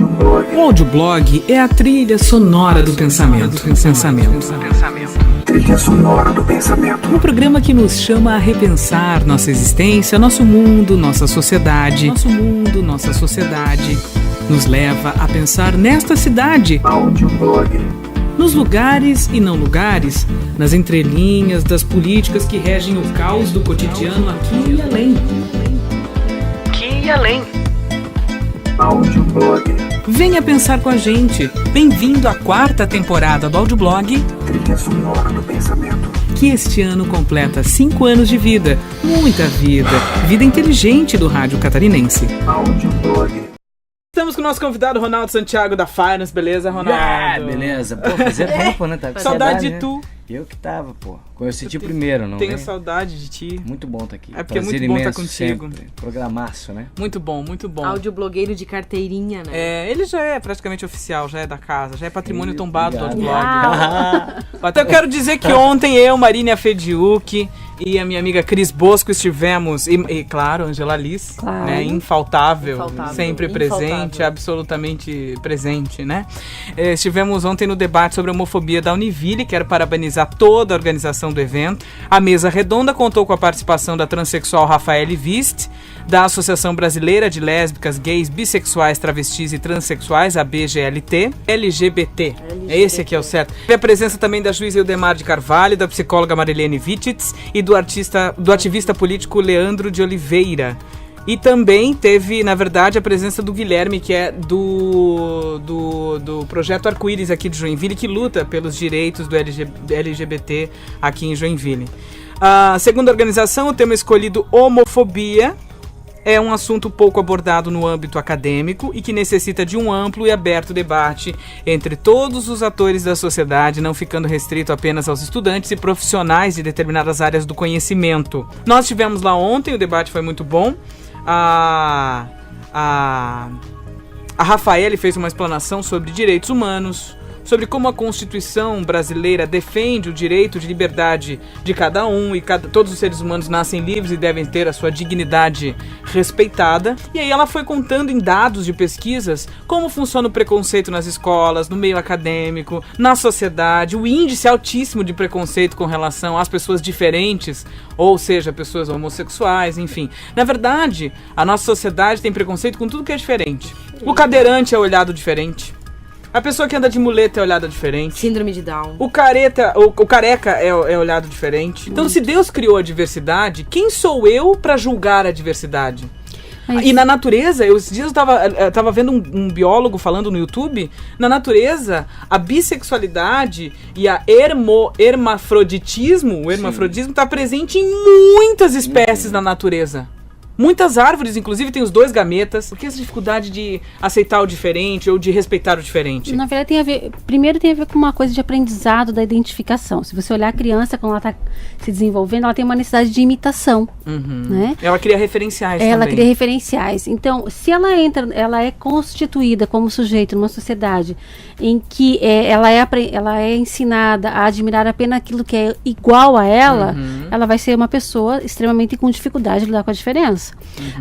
O audioblog é a trilha sonora do pensamento. Trilha sonora do pensamento. Um programa que nos chama a repensar nossa existência, nosso mundo, nossa sociedade. Nos leva a pensar nesta cidade. Audioblog. Nos lugares e não lugares, nas entrelinhas das políticas que regem o caos do cotidiano aqui e além. Audioblog. Venha pensar com a gente. Bem-vindo à 4ª temporada do audioblog Trilha sonora do pensamento. que este ano completa 5 anos de vida. Muita vida. Vida inteligente do rádio catarinense. Audioblog. Estamos com o nosso convidado Ronaldo Santiago da Finance, beleza, Ronaldo? Beleza. Pô, fazia tempo, né? Tá com Saudade de né? tu. Eu que tava, pô. Conheci ti primeiro, não Tenho vem? saudade de ti. Muito bom tá aqui. É porque é Prazer muito bom estar imenso contigo. sempre. Programaço, né? Muito bom, muito bom. Audioblogueiro de carteirinha, né? É, ele já é praticamente oficial, já é da casa, já é patrimônio tombado do obrigado. audioblog. Até eu quero dizer que ontem eu, Marina Fediuk e a minha amiga Cris Bosco estivemos, e claro, Angela Liz, Claro. né, infaltável, Infaltável, sempre presente, infaltável. absolutamente presente, né? Estivemos ontem no debate sobre a homofobia da Univille, quero parabenizar toda a organização do evento. A mesa redonda contou com a participação da transexual Rafaele Vist, da Associação Brasileira de Lésbicas, Gays, Bissexuais, Travestis e Transsexuais, a BGLT, LGBT. Esse aqui é o certo. Teve a presença também da juíza Eudemar de Carvalho, da psicóloga Marilene Wittitz e do ativista político Leandro de Oliveira. E também teve, na verdade, a presença do Guilherme, que é do Projeto Arco-Íris aqui de Joinville, que luta pelos direitos do LGBT aqui em Joinville. Segundo a organização, o tema escolhido, homofobia, é um assunto pouco abordado no âmbito acadêmico e que necessita de um amplo e aberto debate entre todos os atores da sociedade, não ficando restrito apenas aos estudantes e profissionais de determinadas áreas do conhecimento. Nós estivemos lá ontem, o debate foi muito bom. A Rafaele fez uma explanação sobre direitos humanos, sobre como a Constituição brasileira defende o direito de liberdade de cada um e todos os seres humanos nascem livres e devem ter a sua dignidade respeitada. E aí ela foi contando em dados de pesquisas como funciona o preconceito nas escolas, no meio acadêmico, na sociedade, o índice altíssimo de preconceito com relação às pessoas diferentes, ou seja, pessoas homossexuais, enfim. Na verdade, a nossa sociedade tem preconceito com tudo que é diferente. O cadeirante é olhado diferente. A pessoa que anda de muleta é olhada diferente. Síndrome de Down. O careca é olhado diferente. Então, se Deus criou a diversidade, quem sou eu pra julgar a diversidade? Mas... E na natureza, esses dias eu tava vendo um biólogo falando no YouTube, na natureza, a bissexualidade e a hermafroditismo, o hermafrodismo tá presente em muitas espécies na natureza. Muitas árvores, inclusive, têm os 2 gametas. Por que essa dificuldade de aceitar o diferente ou de respeitar o diferente? Na verdade, primeiro tem a ver com uma coisa de aprendizado da identificação. Se você olhar a criança, quando ela está se desenvolvendo, ela tem uma necessidade de imitação. Né? Ela cria referenciais Ela também. cria referenciais. Então, se ela é constituída como sujeito numa sociedade em que ela é ensinada a admirar apenas aquilo que é igual a ela, ela vai ser uma pessoa extremamente com dificuldade de lidar com a diferença.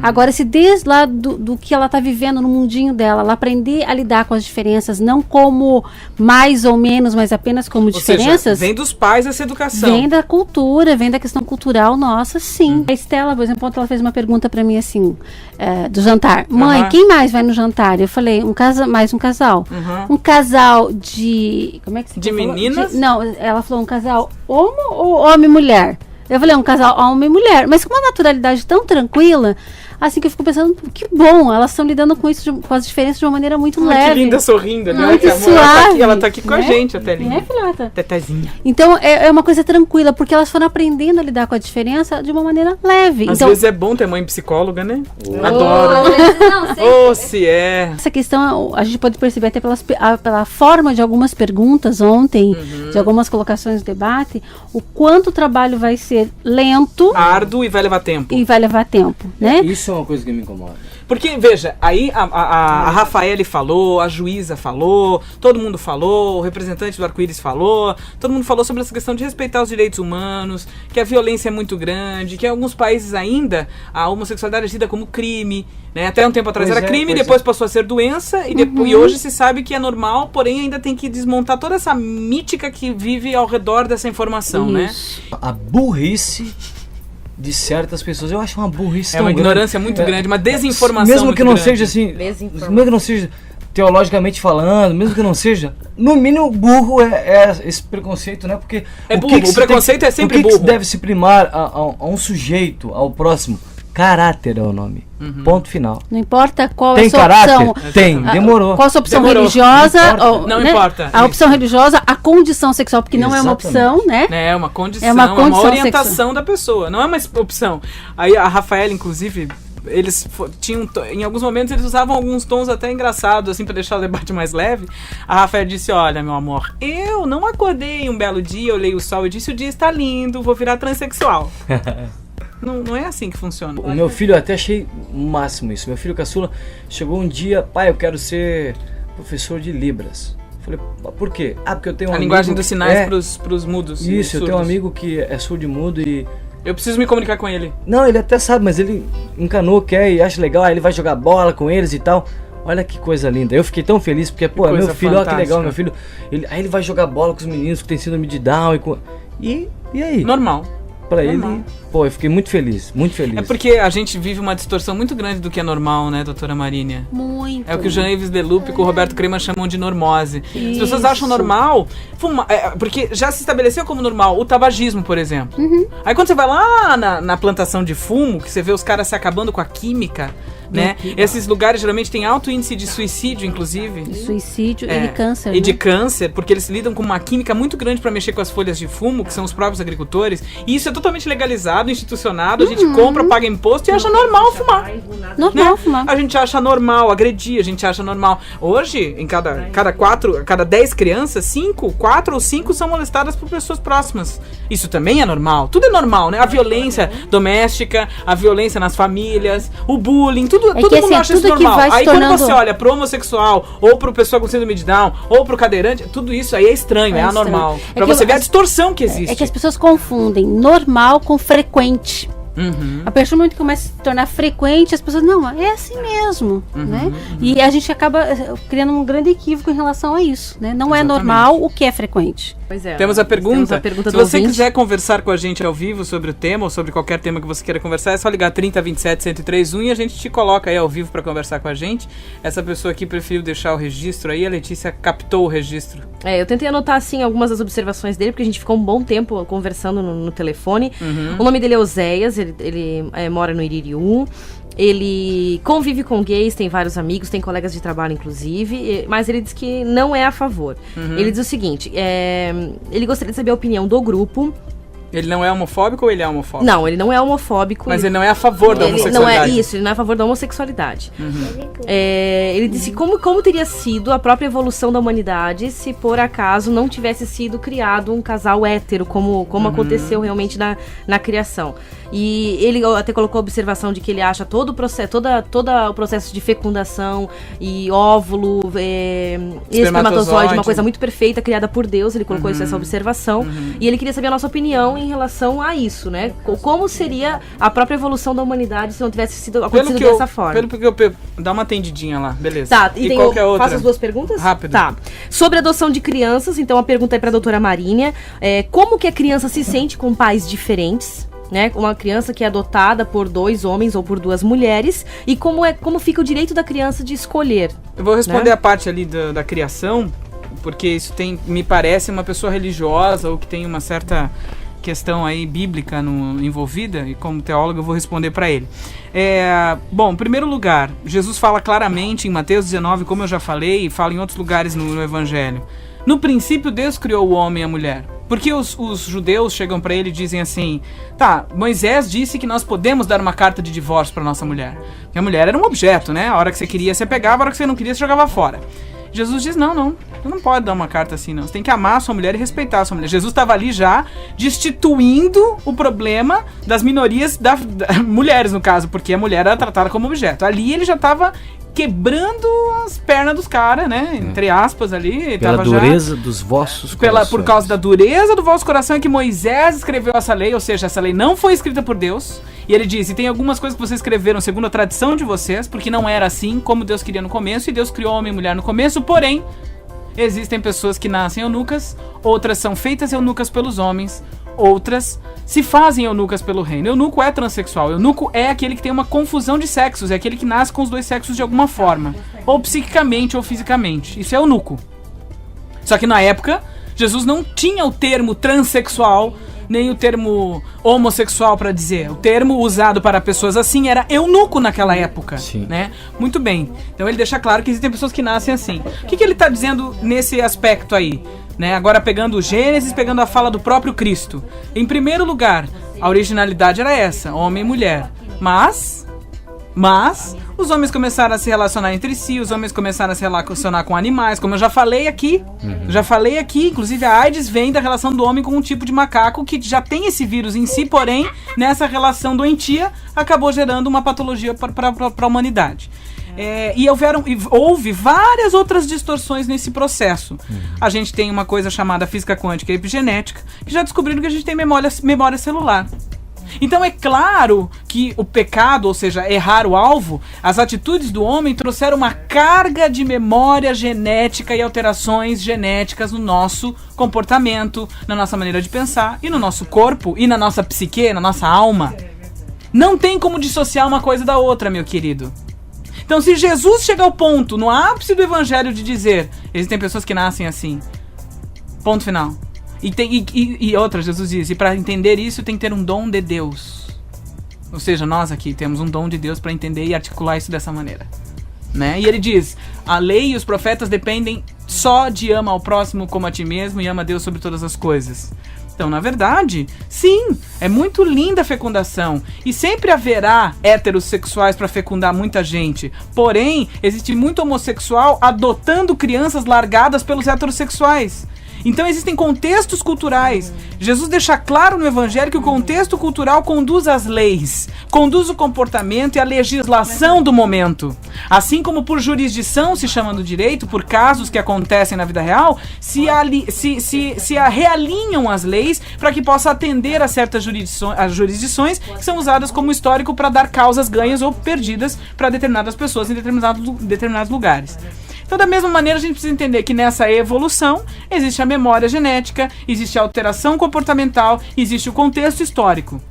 Agora, se desde lá do que ela está vivendo no mundinho dela, ela aprender a lidar com as diferenças, não como mais ou menos, mas apenas como diferenças. Seja, vem dos pais essa educação. Vem da cultura, vem da questão cultural nossa, sim. A Estela, por exemplo, ela fez uma pergunta para mim assim, do jantar. Mãe, quem mais vai no jantar? Eu falei, mais um casal. Um casal de... Como é que se De meninas? Não, ela falou um casal homo ou homem e mulher? Eu falei, um casal homem e mulher, mas com uma naturalidade tão tranquila, assim que eu fico pensando, que bom, elas estão lidando com isso, com as diferenças de uma maneira muito leve. Que linda, sorrindo ali. Muito Olha que suave. ela tá aqui com a né? gente, até linda. É, filhota? Tetezinha. Então, é uma coisa tranquila, porque elas foram aprendendo a lidar com a diferença de uma maneira leve. Às então, vezes é bom ter mãe psicóloga, né? Adoro. Se é. essa questão a gente pode perceber até pela forma de algumas perguntas ontem, de algumas colocações do debate, o quanto o trabalho vai ser lento Árduo e vai levar tempo. e vai levar tempo, né? Isso Isso é uma coisa que me incomoda. Porque, veja, aí a Rafaele falou, a juíza falou, todo mundo falou, o representante do Arco-Íris falou, todo mundo falou sobre essa questão de respeitar os direitos humanos, que a violência é muito grande, que em alguns países ainda a homossexualidade é tida como crime, né? Até um tempo atrás era crime, depois passou a ser doença, e hoje se sabe que é normal, porém ainda tem que desmontar toda essa mítica que vive ao redor dessa informação, né? A burrice de certas pessoas, eu acho uma burrice tão grande. Ignorância muito grande, uma desinformação mesmo muito que não grande. seja assim, mesmo que não seja teologicamente falando, mesmo que não seja, no mínimo burro é esse preconceito, né? Porque o preconceito é sempre burro. O que deve se primar a um sujeito, ao próximo? Caráter é o nome. Ponto final. Não importa qual tem é a sua caráter? opção. Tem, demorou. Qual a sua opção religiosa? Não importa. A opção religiosa, a condição sexual, porque não é uma opção, né? É uma condição, é uma orientação da pessoa, não é uma opção. Aí a Rafaela, inclusive, eles tinham, em alguns momentos eles usavam alguns tons até engraçados, assim, pra deixar o debate mais leve. A Rafaela disse: olha, meu amor, eu não acordei um belo dia, olhei o sol e disse: o dia está lindo, vou virar transexual. Não é assim que funciona. O meu filho, eu até achei o máximo isso. Meu filho caçula chegou um dia: pai, eu quero ser professor de Libras. Falei: por quê? Porque eu tenho um amigo... linguagem dos sinais pros mudos. Isso, eu tenho um amigo que é surdo e mudo e... eu preciso me comunicar com ele. Não, ele até sabe, mas ele encanou, quer e acha legal, aí ele vai jogar bola com eles e tal. Olha que coisa linda. Eu fiquei tão feliz, porque, pô, é meu filho, olha que legal, meu filho. Aí ele vai jogar bola com os meninos que tem síndrome de Down e aí? Normal. Pra ele, pô, eu fiquei muito feliz, muito feliz. É porque a gente vive uma distorção muito grande do que é normal, né, doutora Marínia? Muito. É o que o Jean-Yves Delupe e o Roberto Crema chamam de normose. As pessoas acham normal fumar, porque já se estabeleceu como normal o tabagismo, por exemplo. Aí quando você vai lá na plantação de fumo, que você vê os caras se acabando com a química, né? Esses lugares geralmente têm alto índice de suicídio, inclusive. De suicídio e de câncer. E de câncer, porque eles lidam com uma química muito grande para mexer com as folhas de fumo, que são os próprios agricultores. E isso é totalmente legalizado, institucionado. A gente compra, paga imposto e acha normal fumar. Normal fumar. A gente acha normal agredir, a gente acha normal. Hoje, em cada 10 crianças, 4 ou 5 são molestadas por pessoas próximas. Isso também é normal. Tudo é normal, né? A violência doméstica, a violência nas famílias, o bullying, todo mundo acha isso normal. Aí quando você olha pro homossexual, ou pro pessoa com síndrome de Down, ou pro cadeirante, tudo isso aí é estranho, é anormal. Pra você ver a distorção que existe. É que as pessoas confundem normal com frequente. A partir do momento que começa a se tornar frequente, as pessoas, não, é assim mesmo, né? E a gente acaba criando um grande equívoco em relação a isso, né? Não é normal o que é frequente. Pois é. Temos a pergunta. Se você ouvinte. quiser conversar com a gente ao vivo sobre o tema ou sobre qualquer tema que você queira conversar, é só ligar 3027-1031 e a gente te coloca aí ao vivo para conversar com a gente. Essa pessoa aqui preferiu deixar o registro aí, a Letícia captou o registro. Eu tentei anotar assim algumas das observações dele, porque a gente ficou um bom tempo conversando no telefone. O nome dele é Oséias, ele mora no Iririú. Ele convive com gays, tem vários amigos, tem colegas de trabalho, inclusive, mas ele diz que não é a favor. Ele diz o seguinte, ele gostaria de saber a opinião do grupo. Ele não é homofóbico ou ele é homofóbico? Não, ele não é homofóbico. Mas ele não é a favor da homossexualidade. Ele não é a favor da homossexualidade. Ele disse como teria sido a própria evolução da humanidade se por acaso não tivesse sido criado um casal hétero, como aconteceu realmente na criação. E ele até colocou a observação de que ele acha todo o processo de fecundação e óvulo, espermatozoide, uma coisa muito perfeita, criada por Deus. Ele colocou essa observação. E ele queria saber a nossa opinião em relação a isso, né? Como seria a própria evolução da humanidade se não tivesse acontecido dessa forma. Dá uma atendidinha lá, beleza. Tá, e qual que é a outra? Faço as duas perguntas? Rápido. Tá. Sobre a adoção de crianças, então a pergunta é para a doutora Marínia. Como que a criança se sente com pais diferentes? Né, uma criança que é adotada por 2 homens ou por 2 mulheres, e como fica o direito da criança de escolher. Eu vou responder a parte ali da criação, porque isso me parece uma pessoa religiosa ou que tem uma certa questão aí bíblica envolvida, e como teólogo eu vou responder para ele. Bom, em primeiro lugar, Jesus fala claramente em Mateus 19, como eu já falei, e fala em outros lugares no Evangelho. No princípio, Deus criou o homem e a mulher. Porque os judeus chegam para ele e dizem assim, tá, Moisés disse que nós podemos dar uma carta de divórcio para nossa mulher. Porque a mulher era um objeto, né? A hora que você queria, você pegava, a hora que você não queria, você jogava fora. Jesus diz, não pode dar uma carta assim, não. Você tem que amar a sua mulher e respeitar a sua mulher. Jesus estava ali já destituindo o problema das minorias, mulheres no caso, porque a mulher era tratada como objeto. Ali ele já estava quebrando as pernas dos caras, né? Entre aspas ali. Pela dureza dos vossos corações. Por causa da dureza do vosso coração é que Moisés escreveu essa lei, ou seja, essa lei não foi escrita por Deus. E ele diz, e tem algumas coisas que vocês escreveram segundo a tradição de vocês, porque não era assim como Deus queria no começo, e Deus criou homem e mulher no começo, porém, existem pessoas que nascem eunucas, outras são feitas eunucas pelos homens, outras se fazem eunucas pelo reino. Eunuco é transexual. Eunuco é aquele que tem uma confusão de sexos. É aquele que nasce com os dois sexos de alguma forma. Ou psiquicamente ou fisicamente. Isso é eunuco. Só que na época, Jesus não tinha o termo transexual, nem o termo homossexual para dizer. O termo usado para pessoas assim era eunuco naquela época. Sim. Né? Muito bem. Então ele deixa claro que existem pessoas que nascem assim. O que ele está dizendo nesse aspecto aí? Né? Agora pegando o Gênesis, pegando a fala do próprio Cristo. Em primeiro lugar, a originalidade era essa, homem e mulher. Mas os homens começaram a se relacionar entre si, os homens começaram a se relacionar com animais, como eu já falei aqui. Inclusive a AIDS vem da relação do homem com um tipo de macaco que já tem esse vírus em si, porém, nessa relação doentia, acabou gerando uma patologia para a humanidade. E houve várias outras distorções nesse processo. A gente tem uma coisa chamada física quântica e epigenética, que já descobriram que a gente tem memória celular. Então é claro que o pecado, ou seja, errar o alvo, as atitudes do homem trouxeram uma carga de memória genética e alterações genéticas no nosso comportamento, na nossa maneira de pensar, e no nosso corpo, e na nossa psique, na nossa alma. Não tem como dissociar uma coisa da outra, meu querido. Então, se Jesus chega ao ponto, no ápice do evangelho, de dizer, existem pessoas que nascem assim, ponto final. E outra, Jesus diz, e para entender isso tem que ter um dom de Deus. Ou seja, nós aqui temos um dom de Deus para entender e articular isso dessa maneira. Né? E ele diz, a lei e os profetas dependem só de ama ao próximo como a ti mesmo e ama a Deus sobre todas as coisas. Então, na verdade, sim, é muito linda a fecundação. E sempre haverá heterossexuais para fecundar muita gente. Porém, existe muito homossexual adotando crianças largadas pelos heterossexuais. Então existem contextos culturais. Jesus deixa claro no Evangelho que o contexto cultural conduz às leis, conduz o comportamento e a legislação do momento. Assim como por jurisdição se chama no direito, por casos que acontecem na vida real, se realinham as leis para que possa atender a certas jurisdições que são usadas como histórico para dar causas ganhas ou perdidas para determinadas pessoas em determinados lugares. Então, da mesma maneira, a gente precisa entender que nessa evolução existe a memória genética, existe a alteração comportamental, existe o contexto histórico.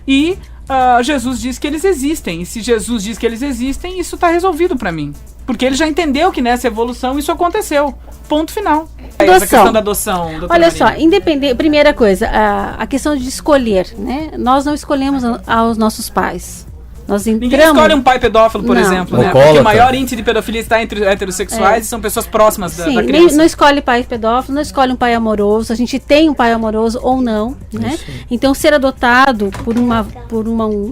E Jesus diz que eles existem. E se Jesus diz que eles existem, isso está resolvido para mim. Porque ele já entendeu que nessa evolução isso aconteceu. Ponto final. Essa questão da adoção. Olha só, primeira coisa, a questão de escolher, né? Nós não escolhemos aos nossos pais. Ninguém escolhe um pai pedófilo, por exemplo, né? Porque o maior índice de pedofilia está entre heterossexuais e são pessoas próximas da criança. Não escolhe pai pedófilo, não escolhe um pai amoroso. A gente tem um pai amoroso ou não, né? Então, ser adotado por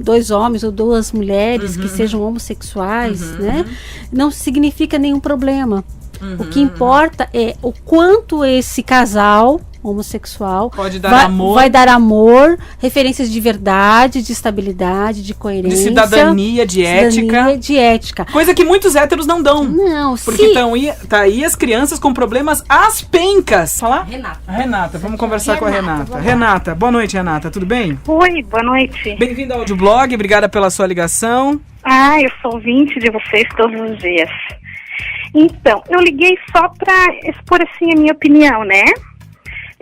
dois homens ou duas mulheres que sejam homossexuais, né? Não significa nenhum problema. O que importa é o quanto esse casal homossexual vai dar amor, referências de verdade, de estabilidade, de coerência, de cidadania, de ética. Coisa que muitos héteros não dão. Não, porque tá aí as crianças com problemas às pencas. Falar? Renata, vamos conversar com a Renata. Renata, boa noite, Renata, tudo bem? Oi, boa noite. Bem-vinda ao Audioblog, obrigada pela sua ligação. Eu sou ouvinte de vocês todos os dias. Então, eu liguei só para expor assim a minha opinião, né?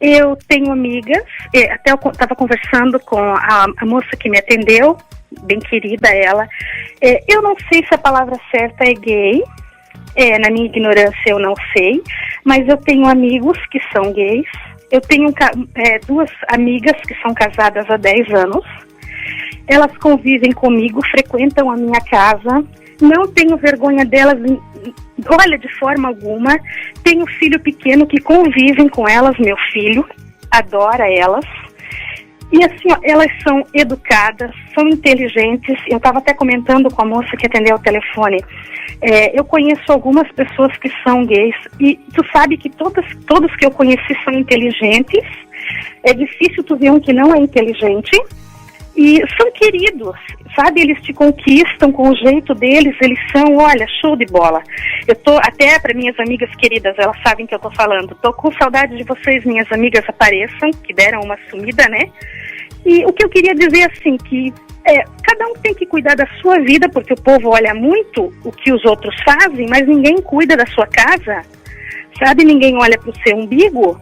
Eu tenho amigas, até eu estava conversando com a moça que me atendeu, bem querida ela. Eu não sei se a palavra certa é gay, na minha ignorância eu não sei, mas eu tenho amigos que são gays. Eu tenho duas amigas que são casadas há 10 anos. Elas convivem comigo, frequentam a minha casa. Não tenho vergonha delas, olha, de forma alguma. Tenho filho pequeno que convivem com elas, meu filho adora elas. E assim, ó, elas são educadas, são inteligentes. Eu estava até comentando com a moça que atendeu o telefone. Eu conheço algumas pessoas que são gays e tu sabe que todos que eu conheci são inteligentes. É difícil tu ver um que não é inteligente. E são queridos, sabe? Eles te conquistam com o jeito deles, eles são, olha, show de bola. Eu tô, até para minhas amigas queridas, elas sabem que eu tô falando, tô com saudade de vocês, minhas amigas, apareçam, que deram uma sumida, né? E o que eu queria dizer, assim, que cada um tem que cuidar da sua vida, porque o povo olha muito o que os outros fazem, mas ninguém cuida da sua casa, sabe? Ninguém olha pro seu umbigo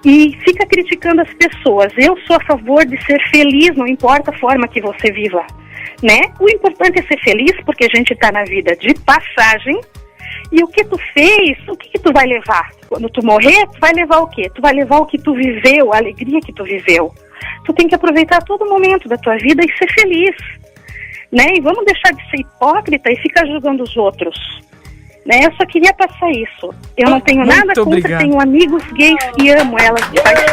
e fica criticando as pessoas. Eu sou a favor de ser feliz, não importa a forma que você viva, né? O importante é ser feliz, porque a gente está na vida de passagem. E o que tu fez, o que tu vai levar? Quando tu morrer, tu vai levar o quê? Tu vai levar o que tu viveu, a alegria que tu viveu. Tu tem que aproveitar todo momento da tua vida e ser feliz, né? E vamos deixar de ser hipócrita e ficar julgando os outros. Né? Eu só queria passar isso. Eu não tenho nada contra, tenho amigos gays e amo elas de paixão.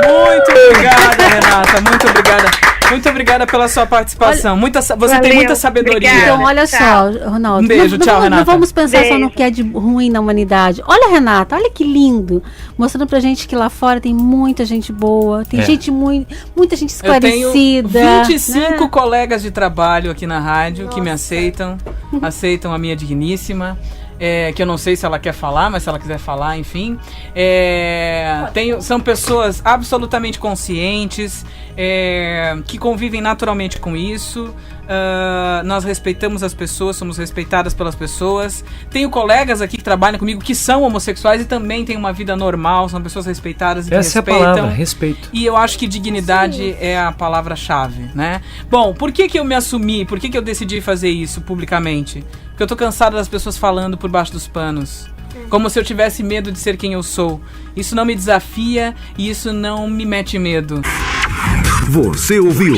Muito obrigada, Renata, muito obrigada. Muito obrigada pela sua participação. Você tem muita sabedoria. Obrigada. Então, olha só, Ronaldo. Um beijo, tchau, Renata. Não vamos pensar só no que é de ruim na humanidade. Olha, Renata, olha que lindo. Mostrando pra gente que lá fora tem muita gente boa, tem gente muita gente esclarecida. Eu tenho 25 colegas de trabalho aqui na rádio que me aceitam a minha digníssima. Que eu não sei se ela quer falar, mas se ela quiser falar, enfim. São pessoas absolutamente conscientes, que convivem naturalmente com isso. Nós respeitamos as pessoas, somos respeitadas pelas pessoas. Tenho colegas aqui que trabalham comigo que são homossexuais e também têm uma vida normal, são pessoas respeitadas e que respeitam. Essa é a palavra, respeito. E eu acho que dignidade é a palavra-chave, né? Bom, por que eu me assumi? Por que eu decidi fazer isso publicamente? Porque eu tô cansado das pessoas falando por baixo dos panos. Como se eu tivesse medo de ser quem eu sou. Isso não me desafia e isso não me mete medo. Você ouviu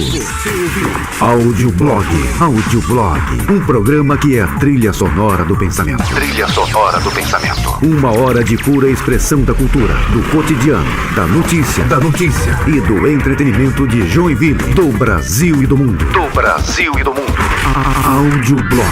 Audioblog. Um programa que é a trilha sonora do pensamento. Trilha sonora do pensamento. 1 hora de pura expressão da cultura, do cotidiano, da notícia e do entretenimento de Joinville, do Brasil e do mundo. Audioblog.